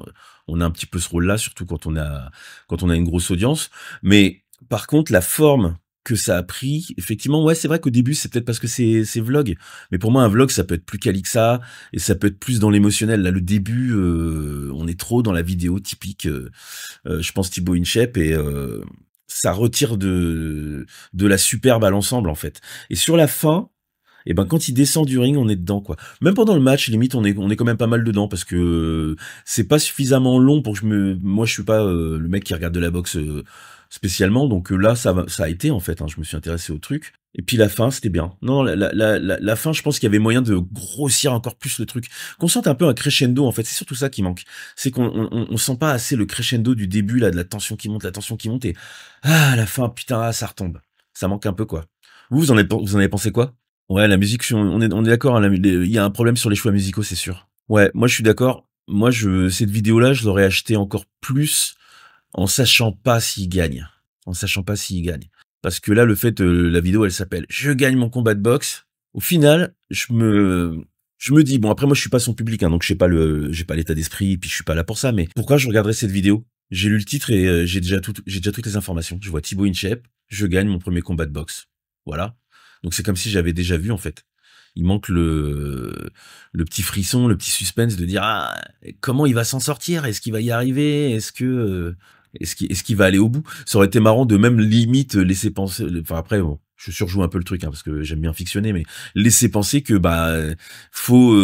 on a un petit peu ce rôle là, surtout quand on a une grosse audience, mais par contre la forme que ça a pris, effectivement, ouais, c'est vrai qu'au début, c'est peut-être parce que c'est vlog. Mais pour moi, un vlog, ça peut être plus quali que ça, et ça peut être plus dans l'émotionnel. Là, le début, on est trop dans la vidéo typique, je pense Thibaut InShape, et ça retire de la superbe à l'ensemble, en fait. Et sur la fin, et ben quand il descend du ring, on est dedans quoi. Même pendant le match, limite on est quand même pas mal dedans parce que c'est pas suffisamment long pour que moi je suis pas le mec qui regarde de la boxe spécialement, donc là ça a été en fait, hein, je me suis intéressé au truc. Et puis la fin c'était bien. Non, la fin, je pense qu'il y avait moyen de grossir encore plus le truc, qu'on sente un peu un crescendo en fait. C'est surtout ça qui manque, c'est qu'on sent pas assez le crescendo du début là, de la tension qui monte et à la fin putain ça retombe. Ça manque un peu quoi. Vous en avez pensé quoi? Ouais, la musique, on est d'accord, hein, il y a un problème sur les choix musicaux, c'est sûr. Ouais, moi je suis d'accord. Moi, cette vidéo-là, je l'aurais acheté encore plus en sachant pas s'il gagne. Parce que là, le fait, la vidéo, elle s'appelle « Je gagne mon combat de boxe ». Au final, je me dis, bon, après moi je suis pas son public, hein, donc j'ai pas l'état d'esprit, puis je suis pas là pour ça, mais pourquoi je regarderais cette vidéo? J'ai lu le titre et j'ai déjà toutes les informations. Je vois Thibaut InShape, je gagne mon premier combat de boxe. Voilà. Donc c'est comme si j'avais déjà vu en fait. Il manque le petit frisson, le petit suspense de dire ah comment il va s'en sortir, est-ce qu'il va y arriver, est-ce qu'il va aller au bout. Ça aurait été marrant de même limite laisser penser, enfin après bon, je surjoue un peu le truc hein, parce que j'aime bien fictionner, mais laisser penser que bah faut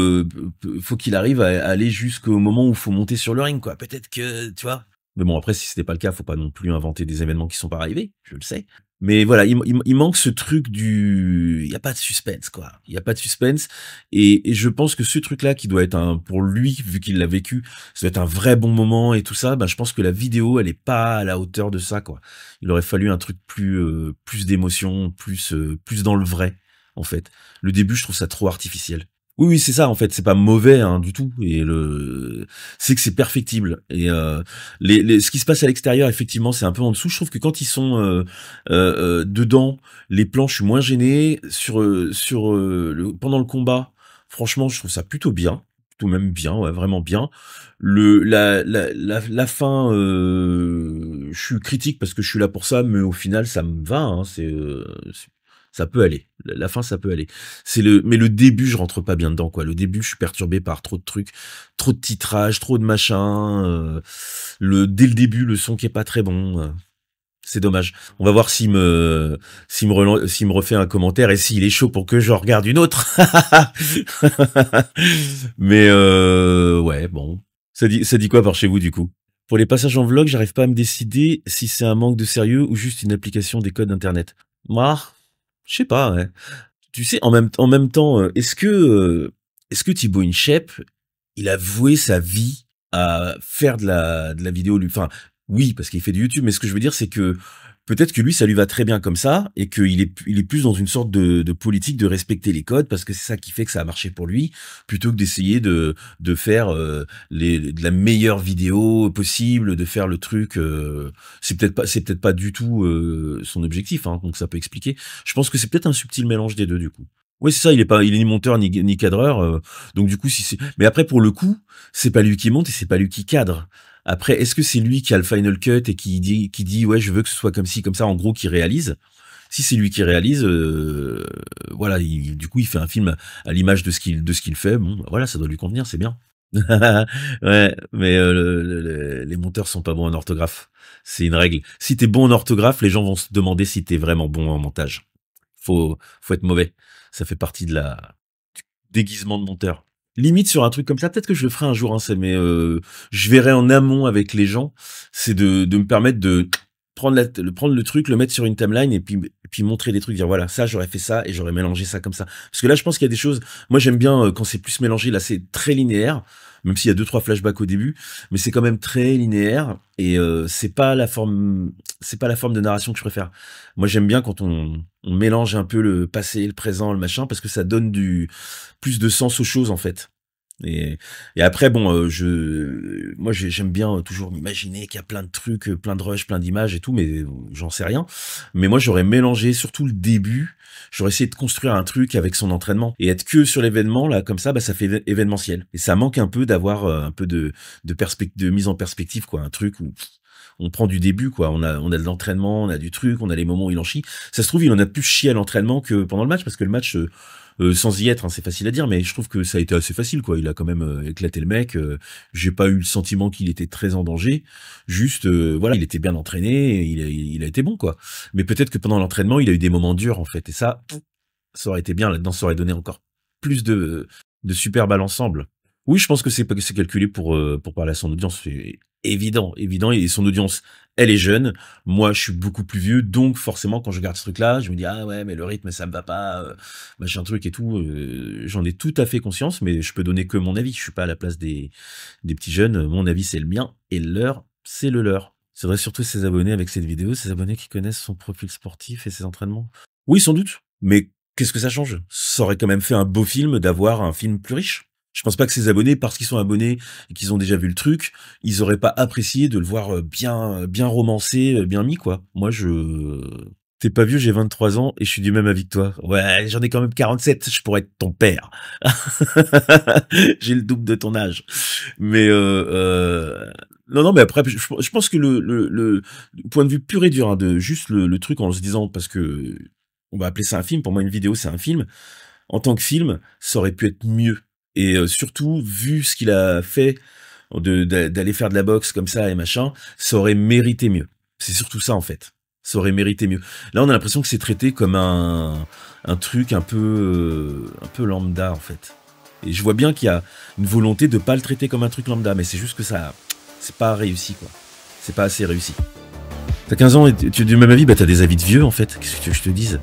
qu'il arrive à aller jusqu'au moment où faut monter sur le ring quoi. Peut-être que tu vois. Mais bon après si c'était pas le cas, faut pas non plus inventer des événements qui sont pas arrivés, je le sais. Mais voilà, il manque ce truc il y a pas de suspense, quoi. Il y a pas de suspense. Et je pense que ce truc-là, qui doit être pour lui, vu qu'il l'a vécu, ça doit être un vrai bon moment et tout ça, ben, je pense que la vidéo, elle est pas à la hauteur de ça, quoi. Il aurait fallu un truc plus d'émotion, plus dans le vrai, en fait. Le début, je trouve ça trop artificiel. Oui, c'est ça, en fait, c'est pas mauvais, hein, du tout, et c'est que c'est perfectible, et ce qui se passe à l'extérieur, effectivement, c'est un peu en dessous. Je trouve que quand ils sont dedans, les plans, je suis moins gêné, pendant le combat, franchement, je trouve ça plutôt bien, plutôt même bien, ouais, vraiment bien. La fin, je suis critique parce que je suis là pour ça, mais au final, ça me va. Hein, ça peut aller. La fin, ça peut aller. Mais le début, je rentre pas bien dedans, quoi. Le début, je suis perturbé par trop de trucs, trop de titrage, trop de machin. Dès le début, le son qui est pas très bon. C'est dommage. On va voir s'il me refait un commentaire et s'il est chaud pour que je regarde une autre. Mais ouais, bon. Ça dit quoi par chez vous, du coup? Pour les passages en vlog, j'arrive pas à me décider si c'est un manque de sérieux ou juste une application des codes internet. Moi, je sais pas, ouais. Tu sais, en même temps, est-ce que Thibaut InShape, il a voué sa vie à faire de la vidéo, enfin, oui, parce qu'il fait du YouTube, mais ce que je veux dire, c'est que peut-être que lui, ça lui va très bien comme ça, et qu'il est plus dans une sorte de politique de respecter les codes, parce que c'est ça qui fait que ça a marché pour lui, plutôt que d'essayer de faire de la meilleure vidéo possible, de faire le truc. C'est peut-être pas du tout son objectif, hein, donc ça peut expliquer. Je pense que c'est peut-être un subtil mélange des deux, du coup. Oui, c'est ça, il est ni monteur ni cadreur, donc du coup, mais après, pour le coup, c'est pas lui qui monte et c'est pas lui qui cadre. Après, est-ce que c'est lui qui a le final cut et qui dit ouais, je veux que ce soit comme ci, comme ça, en gros, qui réalise? Si c'est lui qui réalise, voilà, du coup, il fait un film à l'image de ce qu'il fait. Bon, voilà, ça doit lui convenir, c'est bien. Ouais, mais les monteurs sont pas bons en orthographe. C'est une règle. Si t'es bon en orthographe, les gens vont se demander si t'es vraiment bon en montage. Faut être mauvais. Ça fait partie du déguisement de monteur. Limite sur un truc comme ça, peut-être que je le ferai un jour, hein, mais je verrai en amont avec les gens, c'est de me permettre de prendre le truc, le mettre sur une timeline et puis montrer des trucs, dire voilà, ça j'aurais fait ça et j'aurais mélangé ça comme ça. Parce que là je pense qu'il y a des choses, moi j'aime bien quand c'est plus mélangé, là c'est très linéaire, même s'il y a 2-3 flashbacks au début, mais c'est quand même très linéaire et c'est pas la forme de narration que je préfère. Moi j'aime bien quand on mélange un peu le passé, le présent, le machin, parce que ça donne plus de sens aux choses en fait. Et après bon, moi j'aime bien toujours m'imaginer qu'il y a plein de trucs, plein de rushs, plein d'images et tout, mais j'en sais rien. Mais moi j'aurais mélangé surtout le début, j'aurais essayé de construire un truc avec son entraînement et être que sur l'événement là comme ça, bah ça fait événementiel. Et ça manque un peu d'avoir un peu de mise en perspective, quoi, un truc où on prend du début, quoi. On a de l'entraînement, on a du truc, on a les moments où il en chie. Ça se trouve, il en a plus chié à l'entraînement que pendant le match, parce que le match, sans y être, hein, c'est facile à dire, mais je trouve que ça a été assez facile, quoi. Il a quand même éclaté le mec. J'ai pas eu le sentiment qu'il était très en danger. Juste, voilà, il était bien entraîné, il a été bon, quoi. Mais peut-être que pendant l'entraînement, il a eu des moments durs, en fait. Et ça aurait été bien là-dedans, ça aurait donné encore plus de superbe à l'ensemble. Oui, je pense que c'est calculé pour parler à son audience. C'est évident. Et son audience, elle est jeune. Moi, je suis beaucoup plus vieux. Donc, forcément, quand je regarde ce truc-là, je me dis, ah ouais, mais le rythme, ça me va pas, machin truc et tout. J'en ai tout à fait conscience, mais je peux donner que mon avis. Je suis pas à la place des petits jeunes. Mon avis, c'est le mien. Et leur, c'est le leur. C'est vrai, surtout ses abonnés avec cette vidéo, ses abonnés qui connaissent son profil sportif et ses entraînements. Oui, sans doute. Mais qu'est-ce que ça change? Ça aurait quand même fait un beau film d'avoir un film plus riche. Je pense pas que ses abonnés, parce qu'ils sont abonnés et qu'ils ont déjà vu le truc, ils auraient pas apprécié de le voir bien romancé, bien mis, quoi. Moi, t'es pas vieux, j'ai 23 ans et je suis du même avis que toi. Ouais, j'en ai quand même 47, je pourrais être ton père. J'ai le double de ton âge. Mais non, mais après, je pense que le point de vue pur et dur, hein, de juste le truc en se disant, parce que on va appeler ça un film, pour moi une vidéo c'est un film, en tant que film, ça aurait pu être mieux. Et surtout, vu ce qu'il a fait, d'aller faire de la boxe comme ça et machin, ça aurait mérité mieux. C'est surtout ça, en fait. Ça aurait mérité mieux. Là, on a l'impression que c'est traité comme un truc un peu lambda, en fait. Et je vois bien qu'il y a une volonté de pas le traiter comme un truc lambda, mais c'est juste que ça, c'est pas réussi, quoi. C'est pas assez réussi. T'as 15 ans et tu es du même avis, bah t'as des avis de vieux, en fait. Qu'est-ce que tu veux que je te dise ?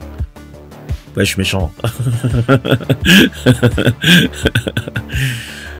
Ouais, je suis méchant.